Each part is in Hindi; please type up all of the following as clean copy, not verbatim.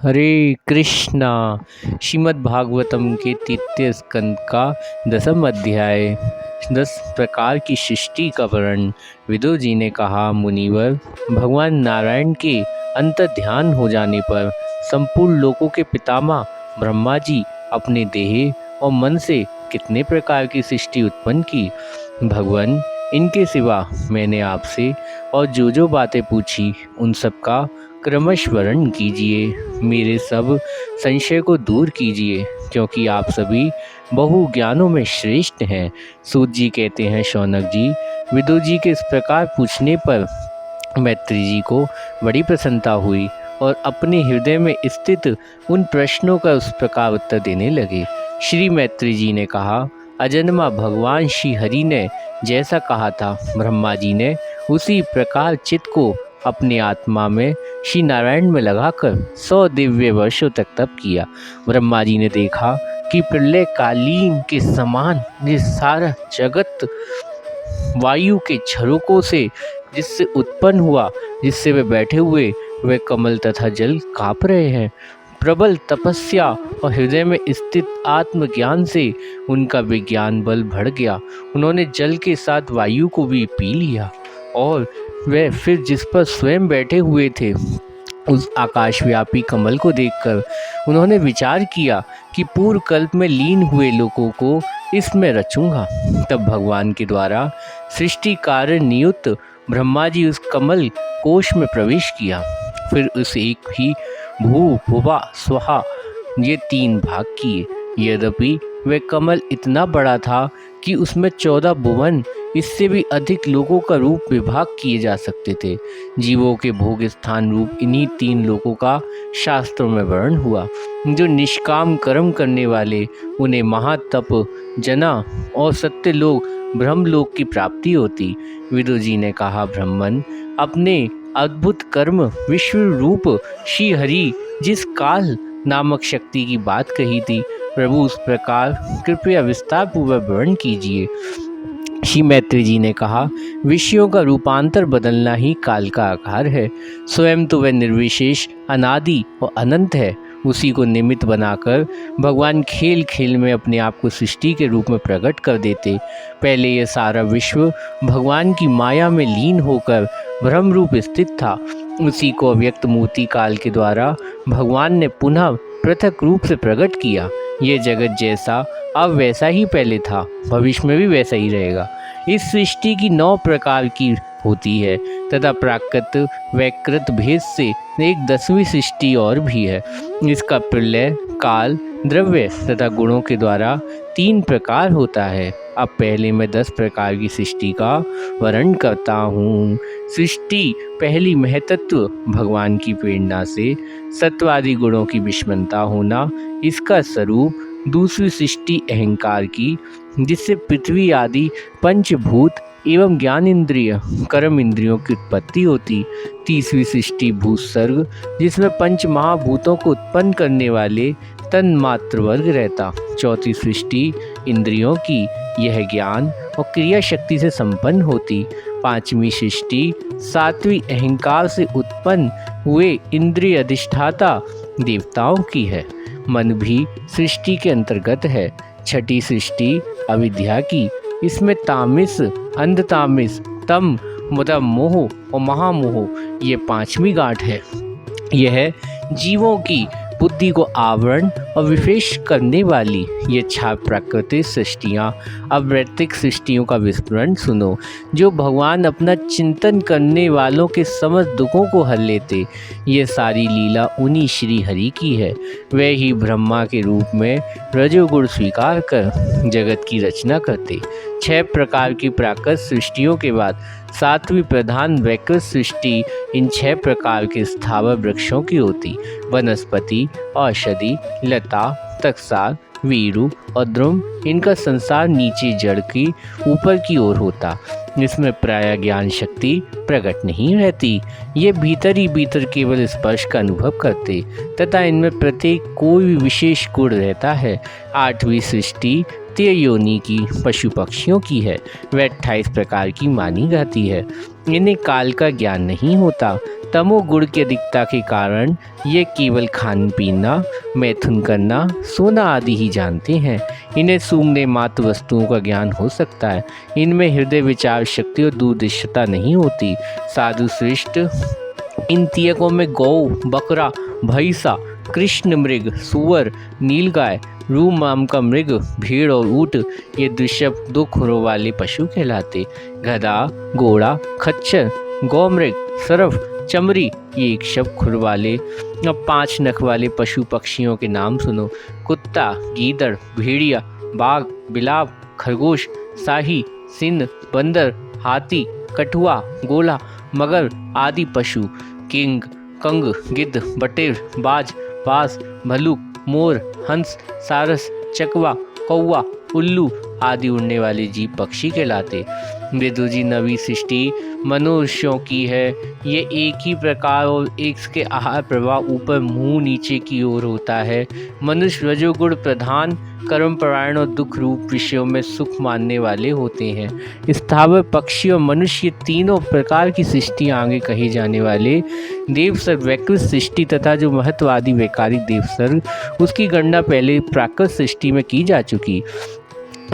हरे कृष्णा। श्रीमद् भागवतम के तृतीय स्कंद का 10वां अध्याय 10 प्रकार की सृष्टि का वर्णन। विदुर जी ने कहा, मुनिवर, भगवान नारायण के अंतर ध्यान हो जाने पर संपूर्ण लोकों के पितामह ब्रह्मा जी अपने देह और मन से कितने प्रकार की सृष्टि उत्पन्न की। भगवान, इनके सिवा मैंने आपसे और जो बातें पूछी उन सब का क्रमश वर्णन कीजिए। मेरे सब संशय को दूर कीजिए, क्योंकि आप सभी बहु ज्ञानों में श्रेष्ठ हैं। सूत जी कहते हैं, शौनक जी, विदुर जी के इस प्रकार पूछने पर मैत्री जी को बड़ी प्रसन्नता हुई और अपने हृदय में स्थित उन प्रश्नों का उस प्रकार उत्तर देने लगे। श्री मैत्री जी ने कहा, अजन्मा भगवान श्री हरि ने जैसा कहा था, ब्रह्मा जी ने उसी प्रकार चित्त को अपने आत्मा में श्री नारायण में लगाकर 100 दिव्य वर्षों तक तप किया। ब्रह्मा जी ने देखा कि प्रलय कालीन के समान ये सारा जगत वायु के झरोकों से जिससे उत्पन्न हुआ, जिससे वे बैठे हुए वे कमल तथा जल काँप रहे हैं। प्रबल तपस्या और हृदय में स्थित आत्मज्ञान से उनका विज्ञान बल बढ़ गया। उन्होंने जल के साथ वायु को भी पी लिया और वे फिर जिस पर स्वयं बैठे हुए थे उस आकाशव्यापी कमल को देखकर उन्होंने विचार किया कि पूर्व कल्प में लीन हुए लोगों को इसमें रचूंगा। तब भगवान के द्वारा सृष्टि कार्य नियुक्त ब्रह्मा जी उस कमल कोश में प्रवेश किया। फिर उस एक ही भू भुवा स्वहा ये 3 भाग किए। यद्यपि वह कमल इतना बड़ा था कि उसमें 14 भुवन, इससे भी अधिक लोगों का रूप विभाग किए जा सकते थे। जीवों के भोग स्थान रूप इन्हीं 3 लोगों का शास्त्रों में वर्णन हुआ। जो निष्काम कर्म करने वाले, उन्हें महातप जना और सत्य लोक ब्रह्मलोक की प्राप्ति होती। विदुर जी ने कहा, ब्रह्मन, अपने अद्भुत कर्म विश्व रूप श्री हरि जिस काल नामक शक्ति की बात कही थी, प्रभु उस प्रकार कृपया विस्तार पूर्वक वर्णन कीजिए। श्री मैत्री जी ने कहा, विषयों का रूपांतर बदलना ही काल का आकार है। स्वयं तो वह निर्विशेष, अनादि और अनंत है। उसी को निमित्त बनाकर भगवान खेल खेल में अपने आप को सृष्टि के रूप में प्रकट कर देते। पहले यह सारा विश्व भगवान की माया में लीन होकर ब्रह्म रूप स्थित था। उसी को अव्यक्त मूर्ति काल के द्वारा भगवान ने पुनः पृथक रूप से प्रकट किया। ये जगत जैसा अब वैसा ही पहले था, भविष्य में भी वैसा ही रहेगा। इस सृष्टि की 9 प्रकार की होती है तथा प्राकृत वैकृत भेद से एक 10वीं सृष्टि और भी है। इसका प्रलय काल, द्रव्य तथा गुणों के द्वारा 3 प्रकार होता है। अब पहले मैं 10 प्रकार की सृष्टि का वर्णन करता हूँ। सृष्टि पहली महतत्व भगवान की प्रेरणा से सत्वादि गुणों की विषमता होना, इसका स्वरूप। दूसरी सृष्टि अहंकार की, जिससे पृथ्वी आदि पंचभूत एवं ज्ञान इंद्रिय कर्म इंद्रियों की उत्पत्ति होती। तीसरी सृष्टि भूसर्ग, जिसमें पंच महाभूतों को उत्पन्न करने वाले तन मात्र वर्ग रहता। चौथी सृष्टि इंद्रियों की, यह ज्ञान और क्रिया शक्ति से संपन्न होती। पांचवी सृष्टि सात्विक अहंकार से उत्पन्न हुए इंद्रिय अधिष्ठाता देवताओं की है। मन भी सृष्टि के अंतर्गत है। छठी सृष्टि अविद्या की, इसमें तामिस, अंधतामिस, तम मतलब मोह और महामोह ये 5वीं गांठ है। यह जीवों की बुद्धि को आवरण और विशेष करने वाली ये 6 प्राकृतिक सृष्टियाँ। अवैतिक सृष्टियों का विस्मरण सुनो, जो भगवान अपना चिंतन करने वालों के समस्त दुखों को हर लेते। ये सारी लीला उन्हीं श्री हरि की है। वे ही ब्रह्मा के रूप में रजोगुण स्वीकार कर जगत की रचना करते। 6 प्रकार की प्राकृत सृष्टियों के बाद 7वीं प्रधान वैकृत सृष्टि इन 6 प्रकार के स्थावर वृक्षों की होती। वनस्पति, औषधि, लता, तकसार, वीरु और द्रुम, इनका संसार नीचे जड़ की ऊपर की ओर होता। इसमें प्राय ज्ञान शक्ति प्रकट नहीं रहती। ये भीतर ही भीतर केवल स्पर्श का अनुभव करते तथा इनमें प्रत्येक कोई विशेष गुण रहता है। 8वीं सृष्टि तीय योनि की, पशु पक्षियों की है। वह 28 प्रकार की मानी जाती है। इन्हें काल का ज्ञान नहीं होता। तमोगुण की अधिकता के कारण ये केवल खान पीना, मैथुन करना, सोना आदि ही जानते हैं। इन्हें सूंघने मात्र वस्तुओं का ज्ञान हो सकता है। इनमें हृदय विचार शक्ति और दूरदृष्टता नहीं होती। साधु श्रेष्ठ, इन तियकों में गौ, बकरा, भैंसा, कृष्ण मृग, सुअर, नीलगाय, रूम नाम का मृग, भेड़ और ऊँट ये दृश्यप 2 खुरों वाले पशु कहलाते। गधा, घोड़ा, खच्चर, गौमृग, सरफ, चमरी ये 1 शब खुर वाले। अब 5 नख वाले पशु पक्षियों के नाम सुनो। कुत्ता, गीदड़, भेड़िया, बाघ, बिलाव, खरगोश, साही, सिंह, बंदर, हाथी, कठुआ, गोला, मगर आदि पशु। किंग, कंग, गिद्ध, बटेर, बाज, बास, भल्लुक, मोर, हंस, सारस, चकवा, कौवा, उल्लू आदि उड़ने वाले जीव पक्षी कहलाते। विदुर जी, नवी सृष्टि मनुष्यों की है। ये एक ही प्रकार और एक के आहार प्रवाह ऊपर मुंह नीचे की ओर होता है। मनुष्य रजोगुण प्रधान, कर्म परायण और दुख रूप विषयों में सुख मानने वाले होते हैं। स्थावर, पक्षी और मनुष्य ये तीनों प्रकार की सृष्टि आगे कहे जाने वाले देवसर्ग वैकृत सृष्टि तथा जो महत्वादी वैकारिक देवसर्ग उसकी गणना पहले प्राकृत सृष्टि में की जा चुकी।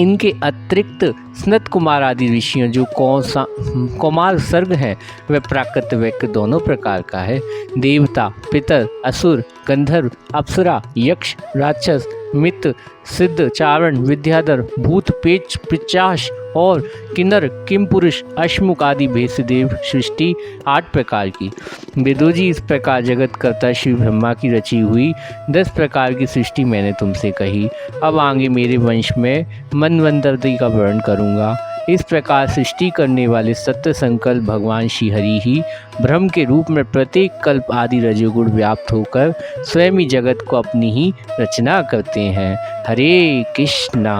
इनके अतिरिक्त स्नत कुमार आदि ऋषियों जो कौमार सर्ग हैं वह प्राकृत वैकृत दोनों प्रकार का है। देवता, पितर, असुर, गंधर्व, अप्सरा, यक्ष, राक्षस, मित्र, सिद्ध, चारण, विद्याधर, भूत, पेच, पिचाश और किन्नर, किमपुरुष, अश्मुक आदि भेषदेव सृष्टि 8 प्रकार की। विदुर जी, इस प्रकार जगत कर्ता श्री ब्रह्मा की रची हुई 10 प्रकार की सृष्टि मैंने तुमसे कही। अब आगे मेरे वंश में मनवंतरी का वर्णन करूँगा। इस प्रकार सृष्टि करने वाले सत्य संकल्प भगवान श्री हरि ही ब्रह्म के रूप में प्रत्येक कल्प आदि रजोगुण व्याप्त होकर स्वयं ही जगत को अपनी ही रचना करते हैं। हरे कृष्णा।